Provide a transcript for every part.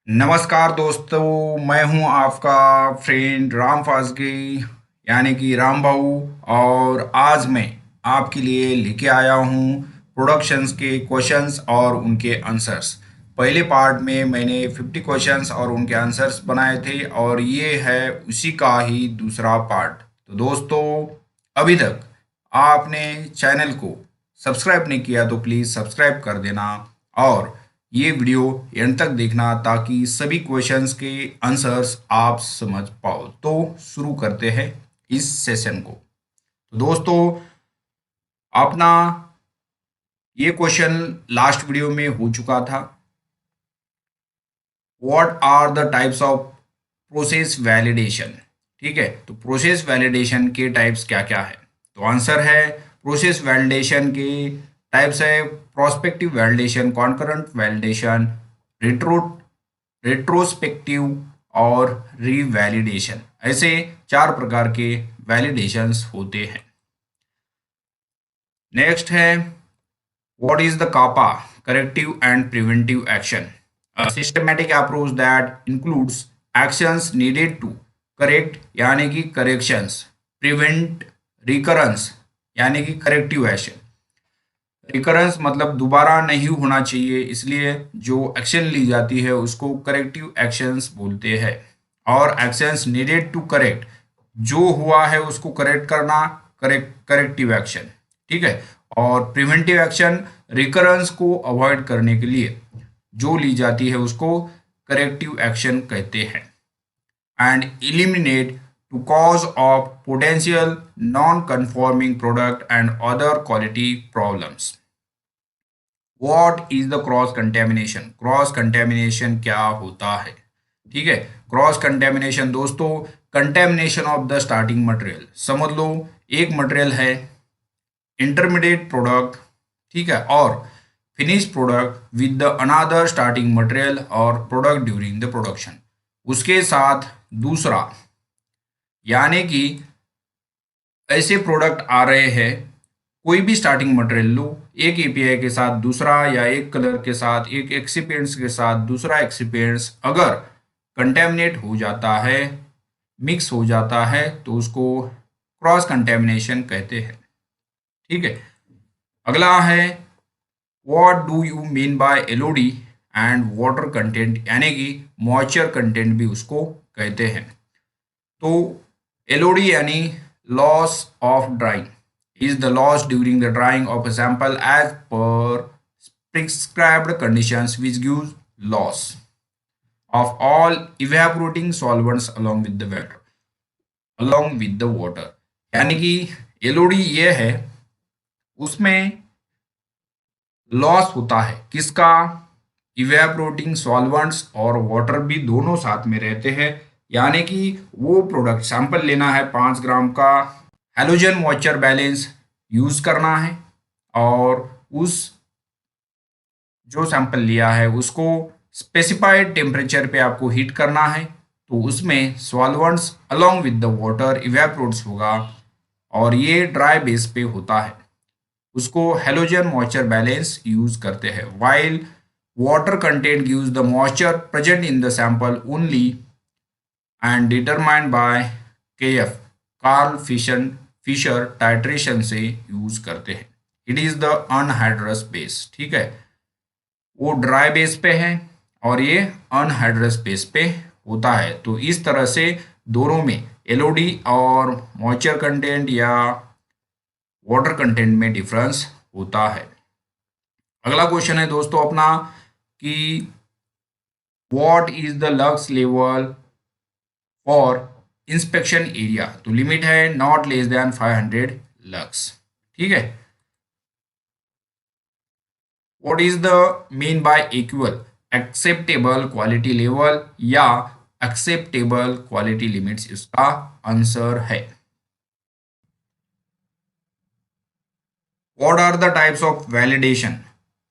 नमस्कार दोस्तों, मैं हूं आपका फ्रेंड राम फासगे यानी कि राम भाऊ। और आज मैं आपके लिए लेके आया हूं प्रोडक्शंस के क्वेश्चंस और उनके आंसर्स। पहले पार्ट में मैंने 50 क्वेश्चंस और उनके आंसर्स बनाए थे और ये है उसी का ही दूसरा पार्ट। तो दोस्तों, अभी तक आपने चैनल को सब्सक्राइब नहीं किया तो प्लीज़ सब्सक्राइब कर देना और ये वीडियो एंड तक देखना ताकि सभी क्वेश्चंस के आंसर्स आप समझ पाओ। तो शुरू करते हैं इस सेशन को। तो दोस्तों, अपना ये क्वेश्चन लास्ट वीडियो में हो चुका था। What are the types of process validation. ठीक है, तो प्रोसेस वैलिडेशन के टाइप्स क्या क्या है? तो आंसर है प्रोसेस वैलिडेशन के टाइप्स है prospective validation, concurrent validation, retro retrospective और रीवैलिडेशन। ऐसे चार प्रकार के वैलिडेशंस होते हैं। नेक्स्ट है what is the CAPA, corrective and preventive action. A systematic approach that includes actions needed to correct यानी कि corrections, prevent recurrence यानी कि corrective action। रिकरेंस मतलब दोबारा नहीं होना चाहिए, इसलिए जो एक्शन ली जाती है उसको करेक्टिव एक्शंस बोलते हैं। और एक्शंस नीडेड टू करेक्ट, जो हुआ है उसको करेक्ट करना, करेक्टिव एक्शन। ठीक है। और प्रिवेंटिव एक्शन रिकरेंस को अवॉइड करने के लिए जो ली जाती है उसको करेक्टिव एक्शन कहते हैं। And eliminate to cause of potential non-conforming product and other quality problems। What is the cross contamination? Cross contamination क्या होता है? ठीक है, क्रॉस कंटेमिनेशन दोस्तों contamination of the starting material. समझ लो एक मटेरियल है, इंटरमीडिएट प्रोडक्ट, ठीक है, और finish product with the another starting material और प्रोडक्ट ड्यूरिंग द प्रोडक्शन। उसके साथ दूसरा, यानी कि ऐसे प्रोडक्ट आ रहे हैं, कोई भी स्टार्टिंग मटेरियल लो, एक एपीआई के साथ दूसरा या एक कलर के साथ एक एक्सिपिएंट्स के साथ दूसरा एक्सिपिएंट्स अगर कंटेमिनेट हो जाता है, मिक्स हो जाता है, तो उसको क्रॉस कंटेमिनेशन कहते हैं। ठीक है। अगला है what do you mean by Elodie and water content, यानी कि मॉइस्चर कंटेंट भी उसको कहते हैं। तो एलओडी यानी loss of drawing is the loss during the drying of a sample as per prescribed conditions, which gives loss of all evaporating solvents along with the water। यानी कि एलओडी ये है, उसमें लॉस होता है किसका? इवेपोरेटिंग सॉल्वेंट्स और water भी दोनों साथ में रहते हैं। यानी कि वो प्रोडक्ट सैंपल लेना है 5 ग्राम का, हैलोजन मॉइस्चर बैलेंस यूज करना है और उस जो सैंपल लिया है उसको स्पेसिफाइड टेम्परेचर पे आपको हीट करना है, तो उसमें solvents along with the water evaporates होगा और ये ड्राई बेस पे होता है, उसको हैलोजन मॉइस्चर बैलेंस यूज करते हैं। While water content gives the moisture present in the sample only and determined by KF, Karl Fischer titration से यूज करते हैं। It is the anhydrous base. ठीक है, वो ड्राई बेस पे है और ये अनहाइड्रस बेस पे होता है। तो इस तरह से दोनों में एलओडी और मॉइस्चर कंटेंट या वाटर कंटेंट में डिफरेंस होता है। अगला क्वेश्चन है दोस्तों अपना कि what is the lux level for inspection area. तो लिमिट है नॉट लेस देन 500 लक्स। ठीक है। What is the mean by equal, acceptable quality level या एक्सेप्टेबल क्वालिटी लिमिट्स, इसका आंसर है। What are the types of validation.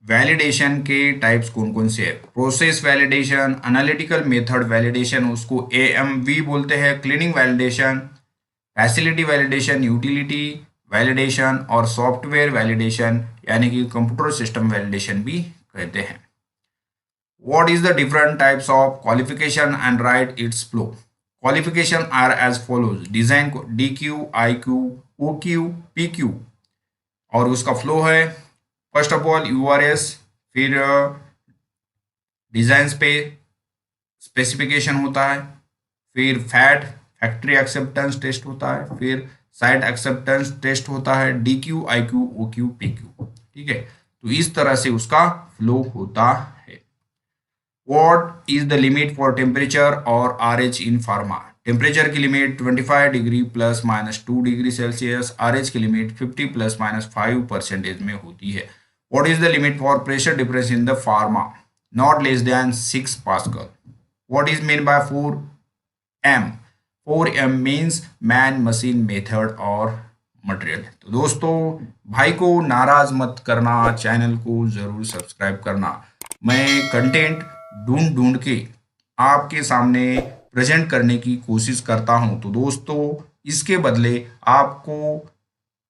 Validation के types कौन कौन से हैं? Process validation, analytical method validation, उसको एएमवी बोलते हैं, cleaning validation, facility validation, utility validation और सॉफ्टवेयर वैलिडेशन यानी कि कंप्यूटर सिस्टम वैलिडेशन भी कहते हैं। What is the different types of qualification and write its flow? Qualification are as follows: design DQ, IQ, OQ, PQ, और उसका flow है first of all URS, फिर डिजाइन पे स्पेसिफिकेशन होता है, फिर फैट फैक्ट्री एक्सेप्टेंस टेस्ट होता है, फिर साइट एक्सेप्टेंस टेस्ट होता है, DQ, IQ, OQ, PQ। ठीक है, तो इस तरह से उसका फ्लो होता है। What is the limit for temperature और RH in pharma? टेम्परेचर की limit 25 degree plus minus 2 degree Celsius, RH की लिमिट 50 प्लस माइनस 5% में होती है। What is the limit for pressure difference in the pharma? Not less than 6 Pascal. What is meant by 4M? 4M means man, machine, method और material. तो दोस्तों, भाई को नाराज मत करना, चैनल को जरूर सब्सक्राइब करना। मैं कंटेंट ढूंढ ढूंढ के आपके सामने प्रेजेंट करने की कोशिश करता हूं, तो दोस्तों इसके बदले आपको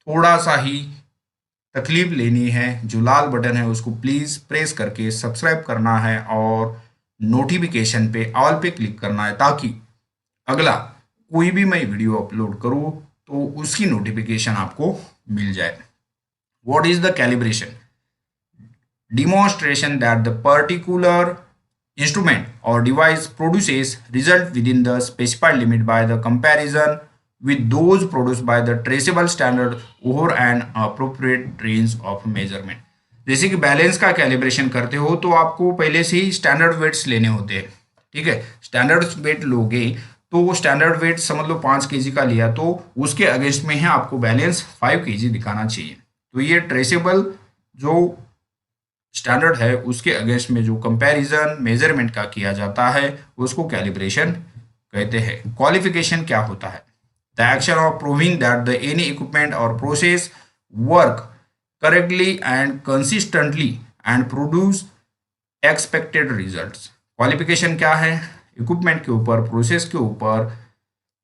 थोड़ा सा ही तकलीफ लेनी है। जो लाल बटन है उसको प्लीज प्रेस करके सब्सक्राइब करना है और नोटिफिकेशन पे ऑल पे क्लिक करना है, ताकि अगला कोई भी मैं वीडियो अपलोड करूं तो उसकी नोटिफिकेशन आपको मिल जाए। What is the calibration? Demonstration that the particular instrument or device produces result within the specified limit by the comparison with those produced by the traceable standard over an appropriate range of measurement। जैसे कि balance का calibration करते हो तो आपको पहले से ही standard weights लेने होते हैं। ठीक है, स्टैंडर्ड वेट लोगे तो स्टैंडर्ड वेट समझ लो 5 kg का लिया तो उसके अगेंस्ट में है आपको बैलेंस 5 kg दिखाना चाहिए। तो ये ट्रेसेबल जो स्टैंडर्ड है उसके अगेंस्ट में जो कंपैरिजन मेजरमेंट का किया जाता है उसको कैलिब्रेशन कहते हैं। क्वालिफिकेशन क्या होता है? The action of proving that the any equipment और process work correctly and consistently and produce expected results. Qualification क्या है? इक्विपमेंट के ऊपर, प्रोसेस के ऊपर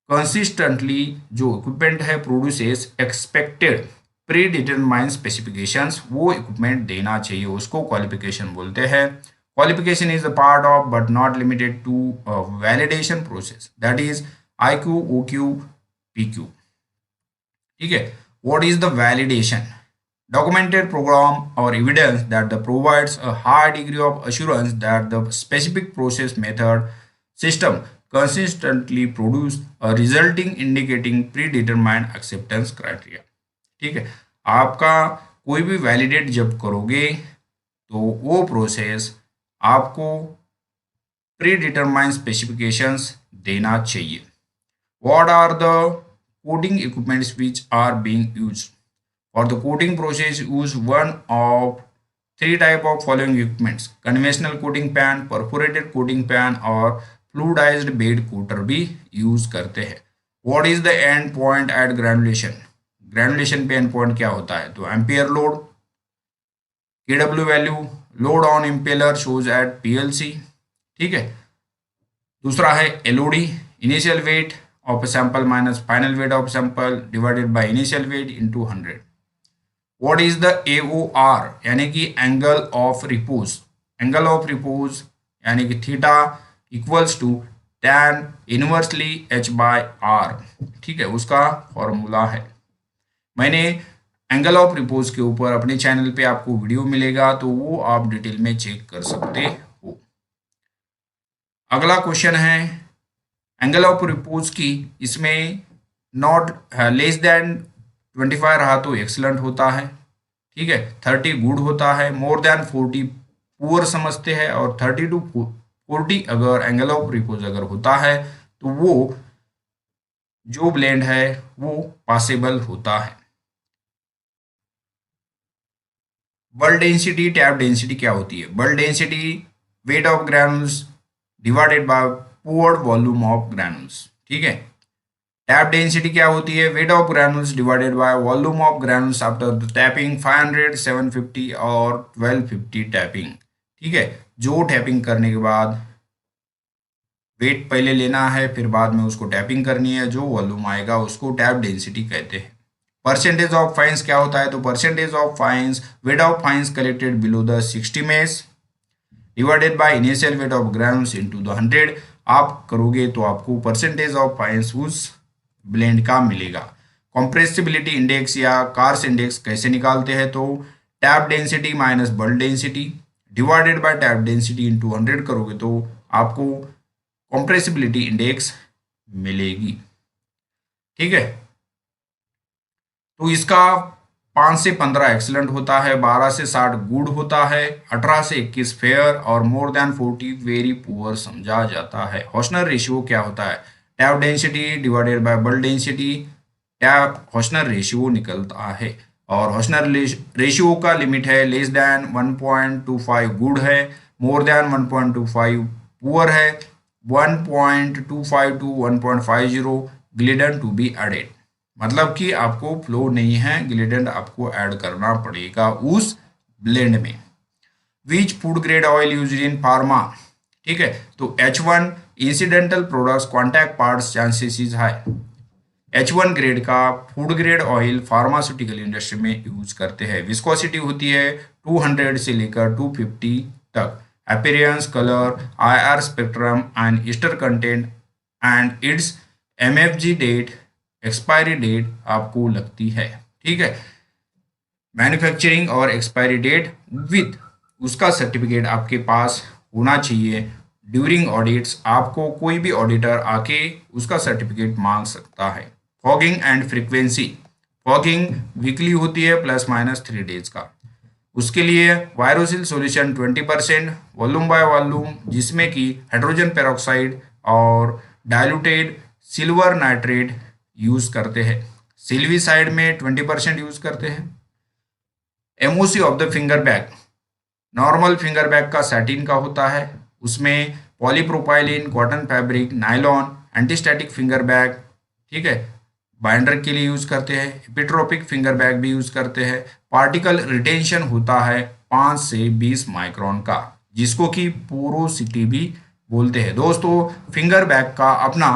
कंसिस्टेंटली जो इक्विपमेंट है produces expected predetermined specifications, वो इक्विपमेंट देना चाहिए, उसको क्वालिफिकेशन बोलते हैं। Qualification is a part of but not limited to validation process, that is IQ, OQ, PQ। ठीक है, what is the validation? documented program or evidence that the provides a high degree of assurance that the specific process method system consistently produce a resulting indicating predetermined acceptance criteria। ठीक है, आपका कोई भी validate जब करोगे तो वो process आपको प्री डिटरमाइंड स्पेसिफिकेशंस देना चाहिए। What are the coating equipments which are being used? For the coating process, use one of three type of following equipments: conventional coating pan, perforated coating pan और fluidized bed coater भी use करते हैं। What is the end point at granulation? Granulation पे end point क्या होता है? तो ampere load, KW value, load on impeller shows at PLC। ठीक है, दूसरा है LOD, initial weight of sample minus final weight of sample divided by initial weight into 100। What is the AOR यानी कि angle of repose? Angle of repose यानी कि theta equals to tan inversely H/R। ठीक है, उसका formula है। मैंने angle of repose के ऊपर अपने चैनल पे आपको वीडियो मिलेगा, तो वो आप डिटेल में चेक कर सकते हो। अगला क्वेश्चन है एंगल ऑफ रिपोज की, इसमें नॉट लेस देन 25 रहा तो एक्सलेंट होता है। ठीक है, 30 गुड होता है, मोर देन 40 पुअर समझते हैं, और 30 to 40 अगर एंगल ऑफ रिपोज अगर होता है तो वो जो ब्लेंड है वो पॉसिबल होता है। बल्क डेंसिटी, टैप डेंसिटी क्या होती है? Bulk density weight of granules divided by poured volume of granules. ठीक है, टैप डेंसिटी क्या होती है? Weight of granules divided by volume of granules after the tapping, 500, 750 और 1250 टैपिंग। ठीक है, जो टैपिंग करने के बाद वेट पहले लेना है, फिर बाद में उसको टैपिंग करनी है, जो वॉल्यूम आएगा उसको टैप डेंसिटी कहते हैं। परसेंटेज ऑफ फाइन्स क्या होता है? तो percentage of fines, weight of fines collected below the 60 mesh divided by initial weight of grams into the 100 आप करोगे तो आपको परसेंटेज ऑफ फाइन्स उस ब्लेंड का मिलेगा। कॉम्प्रेसिबिलिटी इंडेक्स या कार्स इंडेक्स कैसे निकालते हैं, तो tap density minus bulk density divided by tap density into 100 करोगे तो आपको कॉम्प्रेसिबिलिटी इंडेक्स मिलेगी। ठीक है, तो इसका 5 से 15 एक्सीलेंट होता है, 12 से 60 गुड होता है, 18 से 21 फेयर और मोर देन 40 वेरी पुअर समझा जाता है। हॉस्नर रेशियो क्या होता है, tap density divided by bulk density, tap Hausner ratio निकलता है। और हॉस्नर रेशियो का लिमिट है लेस देन 1.25 गुड है, मोर देन 1.25 पुअर है, 1.25 to 1.50 glidant to be added. मतलब कि आपको फ्लो नहीं है, ग्रेडेंट आपको ऐड करना पड़ेगा उस ब्लेंड में। Which food grade oil use in pharma, ठीक है, तो H1 incidental products contact parts chances is high. H1 grade का food grade oil pharmaceutical industry में यूज करते हैं। विस्कोसिटी होती है 200 से लेकर 250 तक। Appearance, colour, IR spectrum and ester content and its MFG date, expiry date आपको लगती है। ठीक है, मैन्युफैक्चरिंग और एक्सपायरी डेट विद उसका सर्टिफिकेट आपके पास होना चाहिए। ड्यूरिंग ऑडिट्स आपको कोई भी ऑडिटर आके उसका सर्टिफिकेट मांग सकता है। Fogging and frequency, fogging weekly होती है ±3 डेज का। उसके लिए वायरोसिल सॉल्यूशन 20% वॉल्यूम बाय वॉल्यूम, जिसमें कि हाइड्रोजन पेरोक्साइड और डाइल्यूटेड सिल्वर नाइट्रेट यूज करते हैं। सिल्वी साइड में 20% यूज करते हैं। MOC of the finger bag, normal finger bag का सैटिन का होता है, उसमें polypropylene, cotton fabric, nylon, antistatic finger bag, ठीक है, बाइंडर के लिए यूज करते हैं। एपिट्रोपिक फिंगर बैग भी यूज करते हैं। पार्टिकल रिटेंशन होता है 5 से 20 माइक्रोन का, जिसको कि पोरोसिटी भी बोलते हैं। दोस्तों, फिंगर बैग का अपना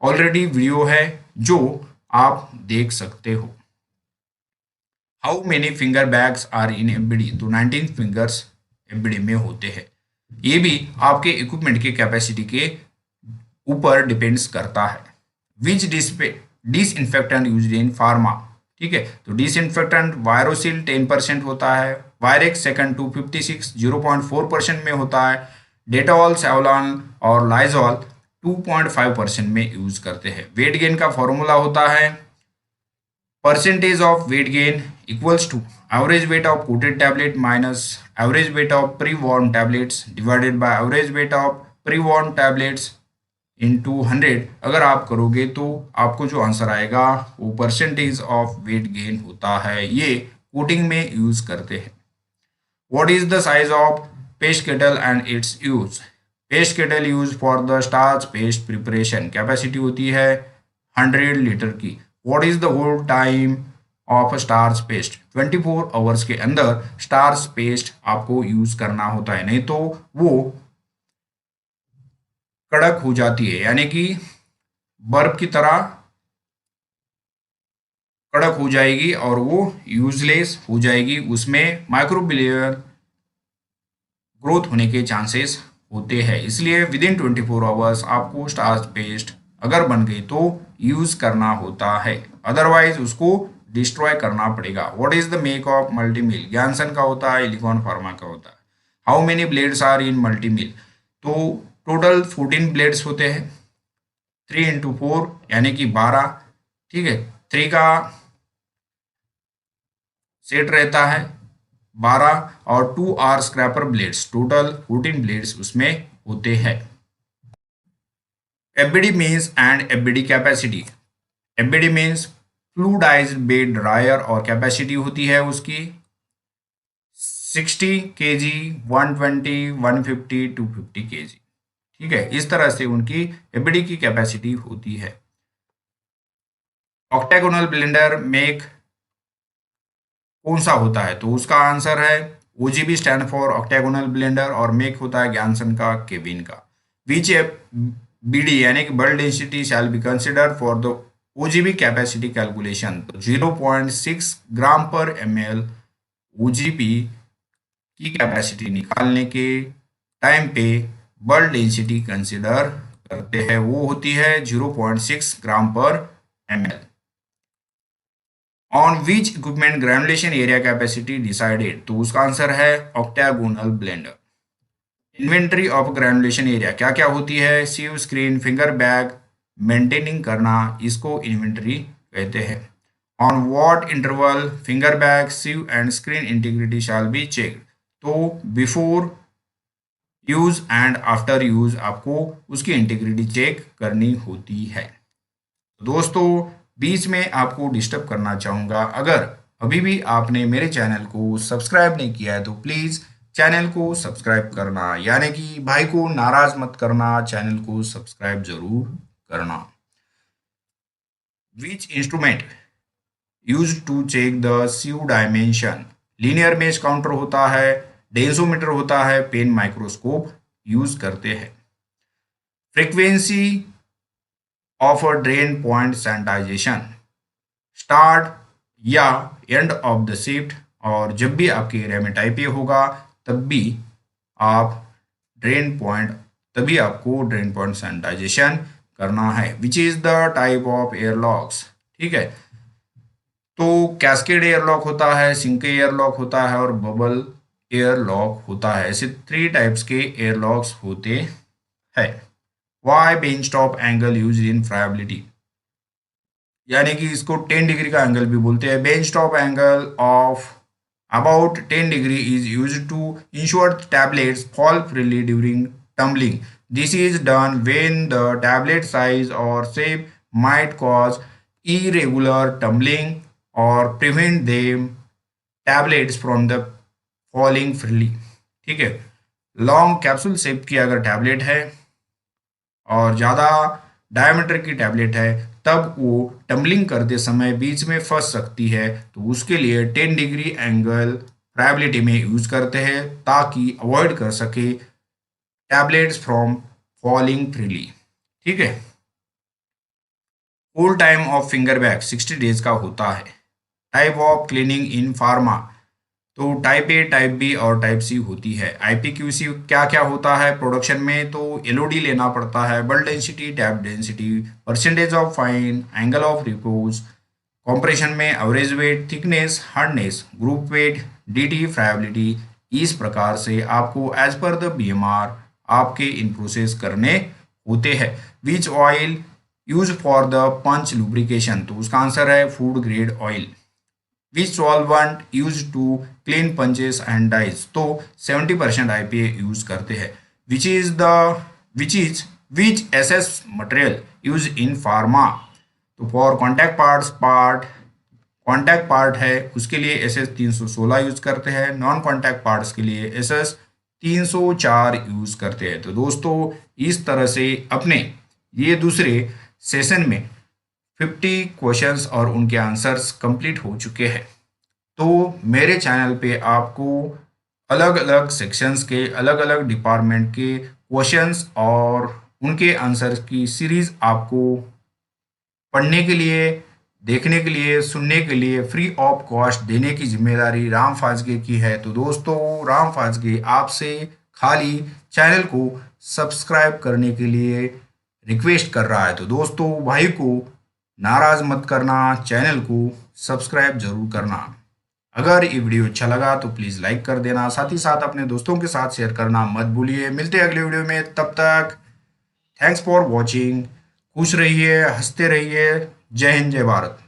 ऑलरेडी वीडियो है जो आप देख सकते हो। How many finger bags are in FBD, तो 19 फिंगर्स एफबीडी में होते हैं। ये भी आपके इक्विपमेंट की कैपेसिटी के ऊपर डिपेंड्स करता है। विच डिसइंफेक्टेंट यूज्ड इन फार्मा, ठीक है, तो डिसइंफेक्टेंट वायरोसिल 10% होता है, वायरेक्स सेकंड 256 0.4% में होता है, डेटॉल, सेवलॉन और लाइजॉल 2.5% में यूज करते हैं। वेट गेन का फॉर्मूला होता है percentage of weight gain equals to average weight of coated tablet minus average weight of pre warm tablets divided by average weight of pre warm tablets into 100 अगर आप करोगे तो आपको जो आंसर आएगा वो परसेंटेज ऑफ वेट गेन होता है। ये कोटिंग में यूज करते हैं। What is the size of paste kettle and it's use, paste kettle use for the starch paste preparation, capacity होती है 100 लीटर की। What is the hold time of starch paste, 24 hours के अंदर starch paste आपको use करना होता है, नहीं तो वो कड़क हो जाती है, यानी कि बर्फ की तरह कड़क हो जाएगी और वो यूजलेस हो जाएगी। उसमें माइक्रोबियल ग्रोथ होने के चांसेस होते हैं, इसलिए विद इन 24 आवर्स आपको स्टार्च पेस्ट अगर बन गई तो यूज करना होता है, अदरवाइज उसको डिस्ट्रॉय करना पड़ेगा। What is the make of multi mill, ज्ञानसन का होता है, इलिकॉन फार्मा का होता है। How many blades are in multi mill, तो टोटल 14 ब्लेड्स होते हैं, 3 इंटू 4 यानी कि 12, ठीक है, 3 का सेट रहता है 12 और 2 are scraper blades, total 14 blades उसमें होते हैं। FBD means and FBD capacity, FBD means fluidized bed dryer और कैपेसिटी होती है उसकी 60 kg, 120, 150, 250 kg, ठीक है, इस तरह से उनकी एफबीडी की कैपेसिटी होती है। ऑक्टेगोनल ब्लेंडर मेक कौन सा होता है, तो उसका आंसर है ओजीबी स्टैंड फॉर ऑक्टेगोनल ब्लेंडर और मेक होता है ज्ञानसन का, केबिन का। विच बीडी यानी कि bulk density shall be consider for the OGB capacity calculation, तो 0.6 ग्राम पर ml ओजीबी की कैपेसिटी निकालने के टाइम पे बल्क डेंसिटी कंसिडर करते हैं, वो होती है 0.6 ग्राम पर ml। On which equipment granulation area capacity decided, तो उसका आंसर है octagonal blender. Inventory of granulation area क्या क्या होती है, sieve, screen, finger bag, maintaining करना, इसको इन्वेंटरी कहते हैं। On what interval finger bag, sieve and screen integrity shall be check, तो before use and after use आपको उसकी इंटीग्रिटी चेक करनी होती है। दोस्तों, बीच में आपको डिस्टर्ब करना चाहूँगा, अगर अभी भी आपने मेरे चैनल को सब्सक्राइब नहीं किया है तो प्लीज़ चैनल को सब्सक्राइब करना, यानी कि भाई को नाराज मत करना, चैनल को सब्सक्राइब जरूर करना। Which instrument use to check the sieve dimension, linear mesh counter होता है, डेंसोमीटर होता है, पेन माइक्रोस्कोप यूज करते हैं। Frequency of a drain point sanitisation, start या एंड ऑफ द शिफ्ट, और जब भी आपके एरिया में टाइप ए होगा तब भी आप ड्रेन पॉइंट तभी आपको ड्रेन पॉइंट सैनिटाइजेशन करना है। Which is the type of airlocks, ठीक है, तो कैस्केड एयरलॉक होता है, सिंक एयरलॉक होता है और बबल एयरलॉक होता है। ऐसे 3 टाइप्स के एयरलॉक्स होते हैं। Why bench top angle use in friability, यानी कि इसको 10 डिग्री का एंगल भी बोलते हैं। Bench top angle of about 10 degree is use to ensure tablets fall freely during tumbling. This is done when the tablet size or shape might cause irregular tumbling or prevent them tablets from the falling freely, ठीक है। Long capsule shape की अगर tablet है और ज़्यादा diameter की tablet है तब वो टम्बलिंग करते समय बीच में फंस सकती है, तो उसके लिए 10 डिग्री एंगल फ्राइबिलिटी में यूज करते हैं ताकि अवॉइड कर सके टैबलेट्स फ्रॉम फॉलिंग फ्रीली, ठीक है। Hold time of finger bag 60 days का होता है। Type of cleaning in pharma, तो टाइप ए, टाइप बी और टाइप सी होती है। आईपीक्यूसी क्या क्या होता है प्रोडक्शन में, तो एलओडी लेना पड़ता है, bulk density, tap density, percentage of fine, angle of repose, compression में average weight, thickness, hardness, group weight, DT, friability. इस प्रकार से आपको एज पर द बीएमआर आपके इन प्रोसेस करने होते हैं। Which oil use for the punch lubrication, तो उसका आंसर है food grade oil. Which solvent use to clean punches and dies, तो 70% आईपीए यूज करते हैं। Which SS material use in pharma, तो फॉर कॉन्टैक्ट पार्ट है उसके लिए एसएस 316 यूज करते हैं, नॉन कॉन्टैक्ट पार्ट्स के लिए एसएस 304 यूज करते हैं। तो दोस्तों, इस तरह से अपने ये दूसरे सेशन में 50 क्वेश्चंस और उनके आंसर्स कंप्लीट हो चुके हैं। तो मेरे चैनल पे आपको अलग अलग सेक्शंस के, अलग अलग डिपार्टमेंट के क्वेश्चंस और उनके आंसर्स की सीरीज आपको पढ़ने के लिए, देखने के लिए, सुनने के लिए फ्री ऑफ कॉस्ट देने की जिम्मेदारी राम फाजगे की है। तो दोस्तों, राम फाजगे आपसे खाली चैनल को सब्सक्राइब करने के लिए रिक्वेस्ट कर रहा है। तो दोस्तों, भाई को नाराज मत करना, चैनल को सब्सक्राइब जरूर करना। अगर ये वीडियो अच्छा लगा तो प्लीज़ लाइक कर देना, साथ ही साथ अपने दोस्तों के साथ शेयर करना मत भूलिए। मिलते हैं अगले वीडियो में, तब तक थैंक्स फॉर वॉचिंग। खुश रहिए, हंसते रहिए। जय हिंद, जय भारत।